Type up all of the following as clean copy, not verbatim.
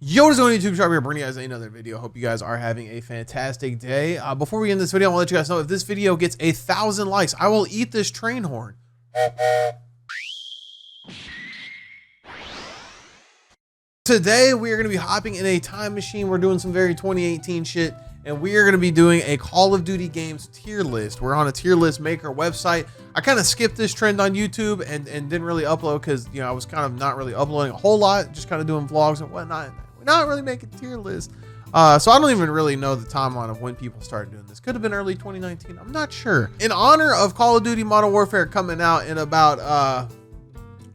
Yo, what is going on YouTube? Sharp here, bringing you guys another video. Hope you guys are having a fantastic day. Before we end this video, I want to let you guys know if this video gets 1,000 likes, I will eat this train horn. Today, we are going to be hopping in a time machine. We're doing some very 2018 shit, and we are going to be doing a Call of Duty games tier list. We're on a tier list maker website. I kind of skipped this trend on YouTube and didn't really upload because, you know, I was kind of not really uploading a whole lot, just kind of doing vlogs and whatnot. We're not really making tier lists. So I don't even really know the timeline of when people started doing this. Could have been early 2019. I'm not sure. In honor of Call of Duty Modern Warfare coming out in about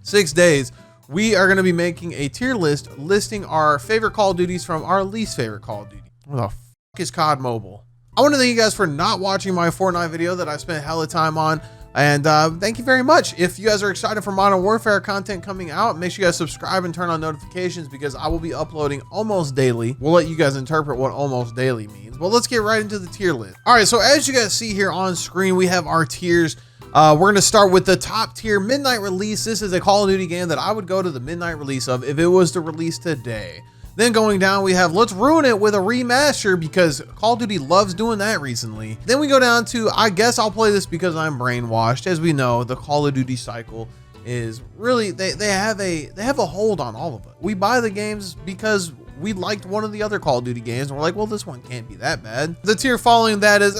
6 days, we are going to be making a tier list listing our favorite Call of Duties from our least favorite Call of Duty. What the fuck is COD Mobile? I want to thank you guys for not watching my Fortnite video that I spent hella time on. And thank you very much. If you guys are excited for Modern Warfare content coming out, make sure you guys subscribe and turn on notifications because I will be uploading almost daily. We'll let you guys interpret what almost daily means. Well, let's get right into the tier list. All right, so as you guys see here on screen, we have our tiers. We're going to start with the top tier, midnight release. This is a Call of Duty game that I would go to the midnight release of if it was to release today. Then going down, we have let's ruin it with a remaster because Call of Duty loves doing that recently. Then we go down to I guess I'll play this because I'm brainwashed. As we know, the Call of Duty cycle is really they have a hold on all of it. We buy the games because we liked one of the other Call of Duty games and we're like, well, this one can't be that bad. The tier following that is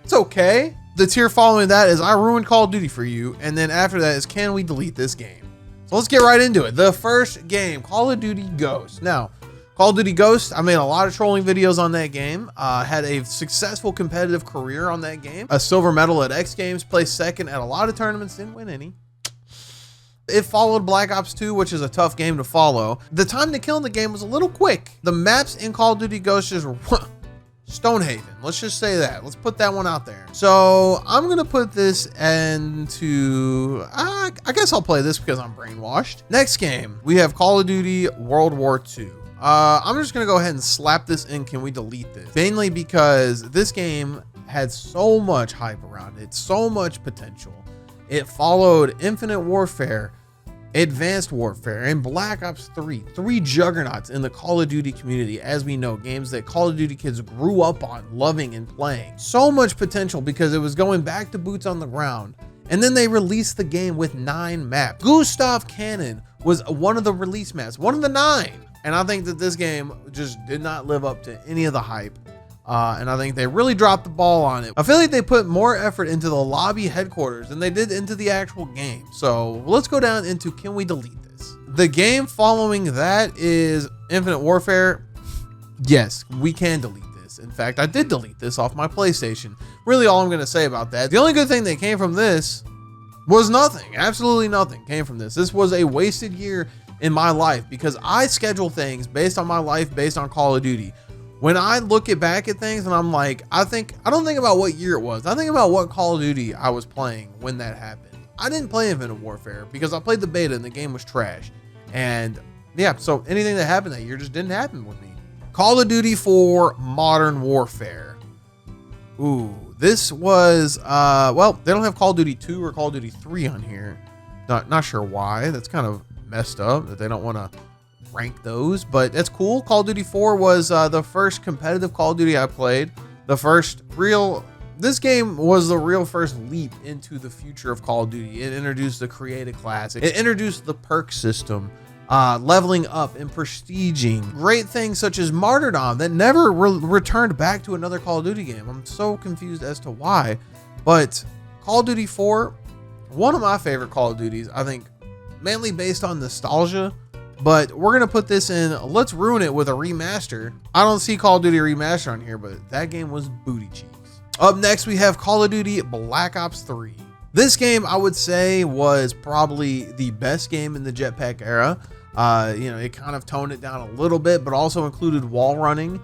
it's okay. The tier following that is I ruined Call of Duty for you, and then after that is can we delete this game? So let's get right into it. The first game, Call of Duty Ghosts. Now, Call of Duty Ghosts, I made a lot of trolling videos on that game. Had a successful competitive career on that game. A silver medal at X Games, placed second at a lot of tournaments, didn't win any. It followed Black Ops 2, which is a tough game to follow. The time to kill in the game was a little quick. The maps in Call of Duty Ghosts just Stonehaven, let's just say that. Let's put that one out there. So I'm gonna put this into, I guess I'll play this because I'm brainwashed. Next game, we have Call of Duty World War II. I'm just gonna go ahead and slap this in. Can we delete this? Mainly because this game had so much hype around it, so much potential. It followed Infinite Warfare, Advanced Warfare, and Black Ops 3. Three juggernauts in the Call of Duty community, as we know, games that Call of Duty kids grew up on, loving and playing. So much potential because it was going back to boots on the ground. And then they released the game with 9 maps. Gustav Cannon was one of the release maps, one of the 9. And I think that this game just did not live up to any of the hype. And I think they really dropped the ball on it. I feel like they put more effort into the lobby headquarters than they did into the actual game. So let's go down into can we delete this? The game following that is Infinite Warfare. Yes, we can delete this. In fact, I did delete this off my PlayStation. Really all I'm going to say about that. The only good thing that came from this was nothing. Absolutely nothing came from this. This was a wasted year in my life because I schedule things based on my life, based on Call of Duty. When I look back at things and I'm like, I don't think about what year it was. I think about what Call of Duty I was playing when that happened. I didn't play Infinite Warfare because I played the beta and the game was trash. And yeah, so anything that happened that year just didn't happen with me. Call of Duty 4 Modern Warfare. Ooh, this was, well, they don't have Call of Duty 2 or Call of Duty 3 on here. Not sure why. That's kind of messed up that they don't want to rank those, but that's cool. Call of Duty 4 was the first competitive Call of Duty I played. This game was the real first leap into the future of Call of Duty. It introduced the creative class. It introduced the perk system, leveling up and prestiging. Great things such as Martyrdom that never returned back to another Call of Duty game. I'm so confused as to why, but Call of Duty 4, one of my favorite Call of Duties, I think mainly based on nostalgia. But we're going to put this in, let's ruin it with a remaster. I don't see Call of Duty Remaster on here, but that game was booty cheeks. Up next, we have Call of Duty Black Ops 3. This game, I would say, was probably the best game in the jetpack era. You know, it kind of toned it down a little bit, but also included wall running.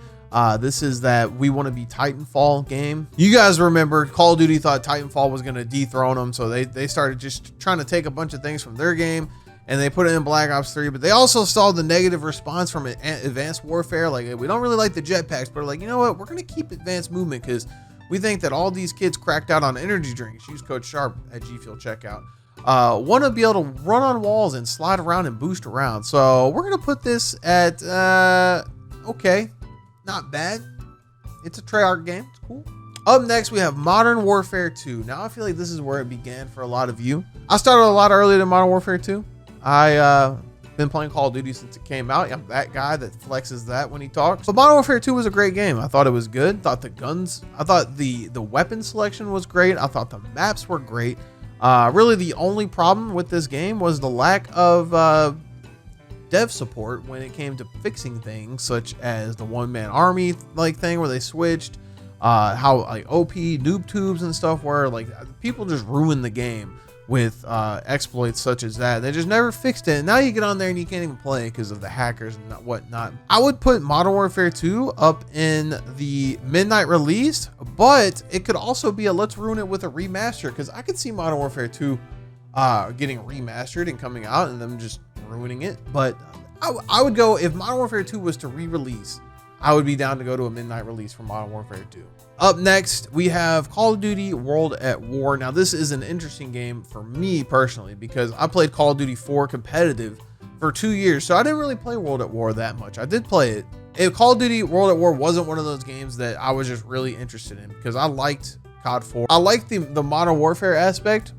This is that We Want to Be Titanfall game. You guys remember Call of Duty thought Titanfall was going to dethrone them, so they started just trying to take a bunch of things from their game and they put it in Black Ops 3, but they also saw the negative response from Advanced Warfare. Like, we don't really like the jetpacks, but like, you know what? We're going to keep advanced movement because we think that all these kids cracked out on energy drinks. Use code SHARP at G Fuel checkout. want to be able to run on walls and slide around and boost around. So we're going to put this at, okay, not bad. It's a Treyarch game. It's cool. Up next, we have Modern Warfare 2. Now, I feel like this is where it began for a lot of you. I started a lot earlier than Modern Warfare 2. I been playing Call of Duty since it came out. I'm that guy that flexes that when he talks. But Modern Warfare 2 was a great game. I thought it was good. I thought the weapon selection was great. I thought the maps were great. Really, the only problem with this game was the lack of dev support when it came to fixing things, such as the one-man army like thing where they switched. How like OP noob tubes and stuff were, like, people just ruined the game with exploits such as that. They just never fixed it. And now you get on there and you can't even play because of the hackers and whatnot. I would put Modern Warfare 2 up in the midnight release, but it could also be a let's ruin it with a remaster, because I could see Modern Warfare 2 getting remastered and coming out and them just ruining it. But I would go, if Modern Warfare 2 was to re-release, I would be down to go to a midnight release for Modern Warfare 2. Up next, we have Call of Duty World at War. Now, this is an interesting game for me personally, because I played Call of Duty 4 competitive for 2 years, so I didn't really play World at War that much. I did play it. Call of Duty World at War wasn't one of those games that I was just really interested in, because I liked COD 4. I liked the Modern Warfare aspect.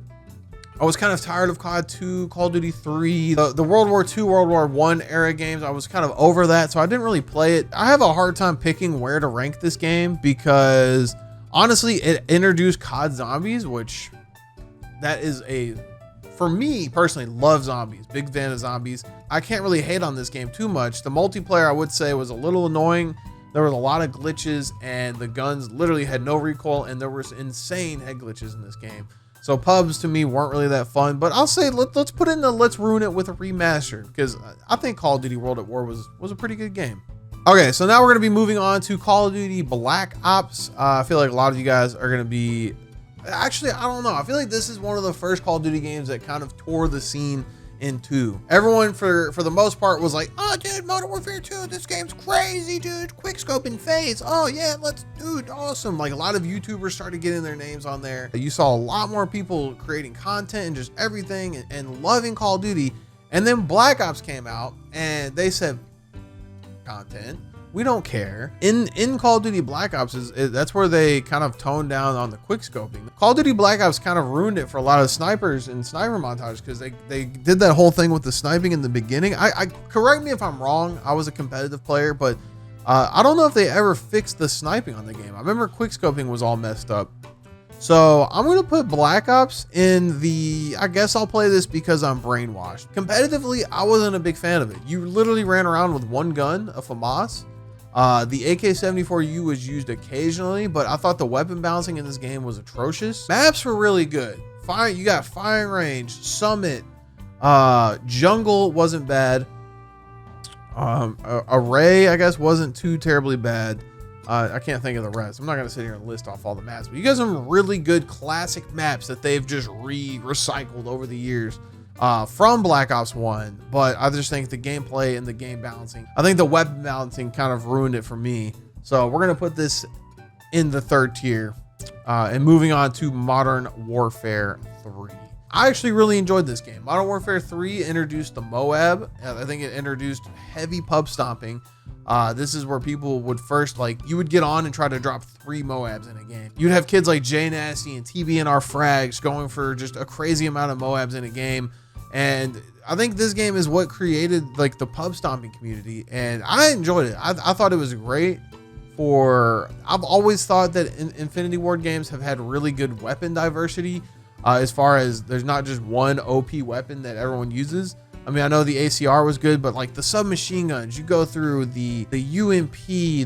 I was kind of tired of COD 2, Call of Duty 3, the World War II, World War I era games. I was kind of over that, so I didn't really play it. I have a hard time picking where to rank this game, because honestly, it introduced COD Zombies, which that is for me personally, love zombies, big fan of zombies. I can't really hate on this game too much. The multiplayer, I would say, was a little annoying. There was a lot of glitches, and the guns literally had no recoil, and there was insane head glitches in this game. So pubs to me weren't really that fun, but I'll say let's put in the let's ruin it with a remaster, because I think Call of Duty World at War was a pretty good game. Okay, so now we're going to be moving on to Call of Duty Black Ops. I feel like a lot of you guys are going to be, actually, I don't know. I feel like this is one of the first Call of Duty games that kind of tore the scene in two. Everyone for the most part was like, oh dude, Modern Warfare 2, this game's crazy, dude, quick scope and phase, oh yeah, dude, awesome. Like, a lot of YouTubers started getting their names on there. You saw a lot more people creating content and just everything and loving Call of Duty. And then Black Ops came out and they said, content, we don't care. In Call of Duty Black Ops that's where they kind of toned down on the quick scoping. Call of Duty Black Ops kind of ruined it for a lot of snipers and sniper montages, because they did that whole thing with the sniping in the beginning. I correct me if I'm wrong. I was a competitive player, but I don't know if they ever fixed the sniping on the game. I remember quick scoping was all messed up. So I'm going to put Black Ops in the, I guess I'll play this because I'm brainwashed. Competitively, I wasn't a big fan of it. You literally ran around with one gun, a FAMAS. The AK-74U was used occasionally, but I thought the weapon balancing in this game was atrocious. Maps were really good. You got firing range, summit, jungle wasn't bad. Array, I guess, wasn't too terribly bad. I can't think of the rest. I'm not going to sit here and list off all the maps, but you got some really good classic maps that they've just recycled over the years from Black Ops 1. But I just think the gameplay and the game balancing, I think the weapon balancing kind of ruined it for me. So we're going to put this in the third tier. And moving on to Modern Warfare 3. I actually really enjoyed this game. Modern Warfare 3 introduced the Moab. I think it introduced heavy pub stomping. This is where people would first, like, you would get on and try to drop 3 Moabs in a game. You'd have kids like Jay Nasty and TBNR Frags going for just a crazy amount of Moabs in a game. And I think this game is what created, like, the pub stomping community. And I enjoyed it. I thought it was great. I've always thought that Infinity Ward games have had really good weapon diversity, as far as there's not just one OP weapon that everyone uses. I mean, I know the ACR was good, but like the submachine guns, you go through the UMP,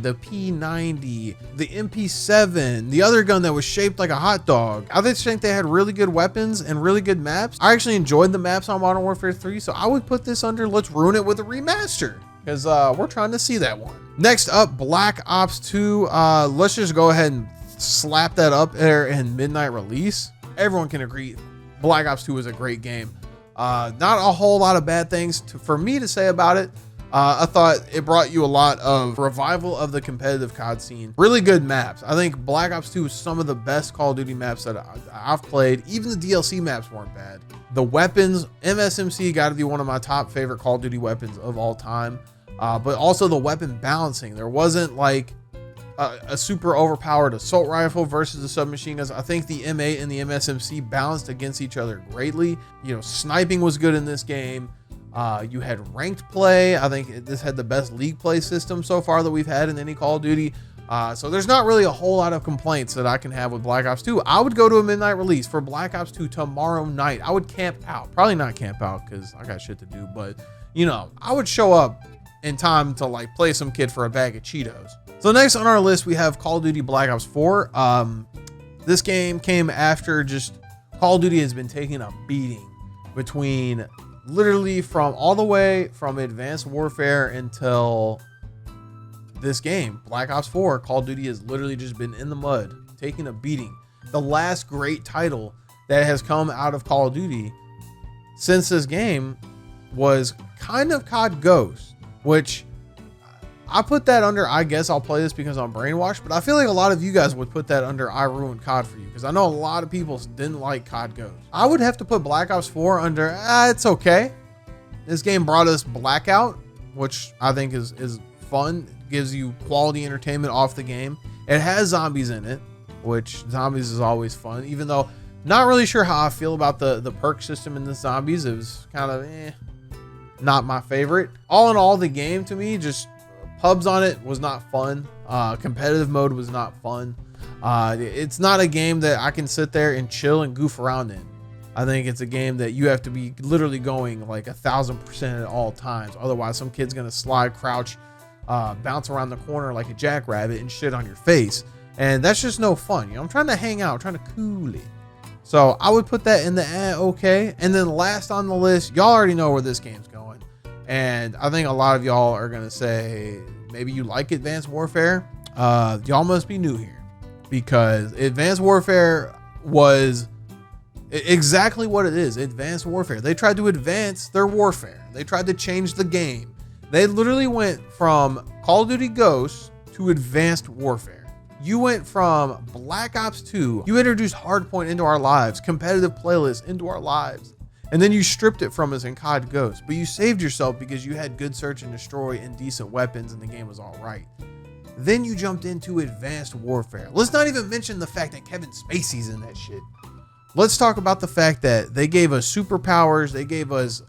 the P90, the MP7, the other gun that was shaped like a hot dog. I just think they had really good weapons and really good maps. I actually enjoyed the maps on Modern Warfare 3, so I would put this under let's ruin it with a remaster, because we're trying to see that one. Next up, Black Ops 2. Let's just go ahead and slap that up there in midnight release. Everyone can agree Black Ops 2 is a great game. Not a whole lot of bad things for me to say about it. I thought it brought you a lot of revival of the competitive COD scene. Really good maps. I think Black Ops 2 is some of the best Call of Duty maps that I've played. Even the DLC maps weren't bad. The weapons, MSMC got to be one of my top favorite Call of Duty weapons of all time. But also the weapon balancing. There wasn't like a super overpowered assault rifle versus the submachine guns. I think the M8 and the MSMC balanced against each other greatly. You know, sniping was good in this game. You had ranked play. I think this had the best league play system so far that we've had in any Call of Duty. So there's not really a whole lot of complaints that I can have with Black Ops 2. I would go to a midnight release for Black Ops 2 tomorrow night. I would camp out. Probably not camp out because I got shit to do, but you know, I would show up in time to like play some kid for a bag of Cheetos. So next on our list, we have Call of Duty Black Ops 4. This game came after just Call of Duty has been taking a beating between literally from all the way from Advanced Warfare until this game, Black Ops 4. Call of Duty has literally just been in the mud, taking a beating. The last great title that has come out of Call of Duty since this game was kind of COD Ghost, which I put that under, I guess I'll play this because I'm brainwashed, but I feel like a lot of you guys would put that under I ruined COD for you, because I know a lot of people didn't like COD Ghost. I would have to put Black Ops 4 under, it's okay. This game brought us Blackout, which I think is fun, gives you quality entertainment off the game. It has zombies in it, which zombies is always fun, even though not really sure how I feel about the perk system in the zombies. It was kind of not my favorite. All in all, the game to me, just pubs on it was not fun. Competitive mode was not fun. It's not a game that I can sit there and chill and goof around in. I think it's a game that you have to be literally going like 1000% at all times. Otherwise, some kid's gonna slide, crouch, bounce around the corner like a jackrabbit and shit on your face. And that's just no fun. You know, I'm trying to hang out, trying to cool it. So I would put that in the okay. And then last on the list, y'all already know where this game's going. And I think a lot of y'all are going to say, maybe you like Advanced Warfare. Y'all must be new here, because Advanced Warfare was exactly what it is. Advanced Warfare. They tried to advance their warfare. They tried to change the game. They literally went from Call of Duty Ghosts to Advanced Warfare. You went from Black Ops 2. You introduced Hardpoint into our lives, competitive playlists into our lives. And then you stripped it from us in COD Ghost, but you saved yourself because you had good search and destroy and decent weapons and the game was all right. Then you jumped into Advanced Warfare. Let's not even mention the fact that Kevin Spacey's in that shit. Let's talk about the fact that they gave us superpowers. They gave us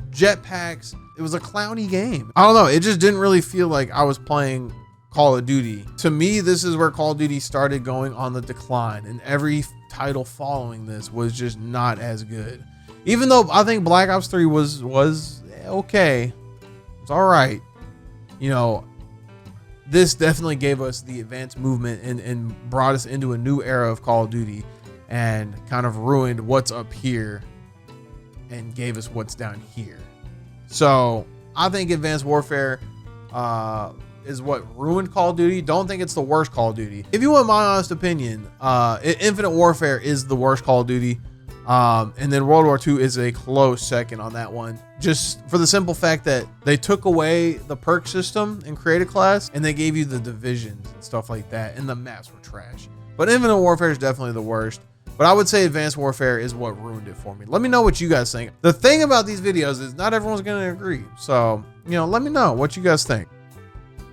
jetpacks. It was a clowny game. I don't know. It just didn't really feel like I was playing Call of Duty. To me, this is where Call of Duty started going on the decline, and every title following this was just not as good. Even though I think Black Ops 3 was okay, it's all right. You know, this definitely gave us the advanced movement and brought us into a new era of Call of Duty, and kind of ruined what's up here and gave us what's down here. So I think Advanced Warfare is what ruined Call of Duty. Don't think it's the worst Call of Duty. If you want my honest opinion, Infinite Warfare is the worst Call of Duty. And then World War II is a close second on that one, just for the simple fact that they took away the perk system in creative class and they gave you the divisions and stuff like that, and the maps were trash. But Infinite Warfare is definitely the worst. But I would say Advanced Warfare is what ruined it for me. Let me know what you guys think. The thing about these videos is not everyone's going to agree. So, you know, let me know what you guys think.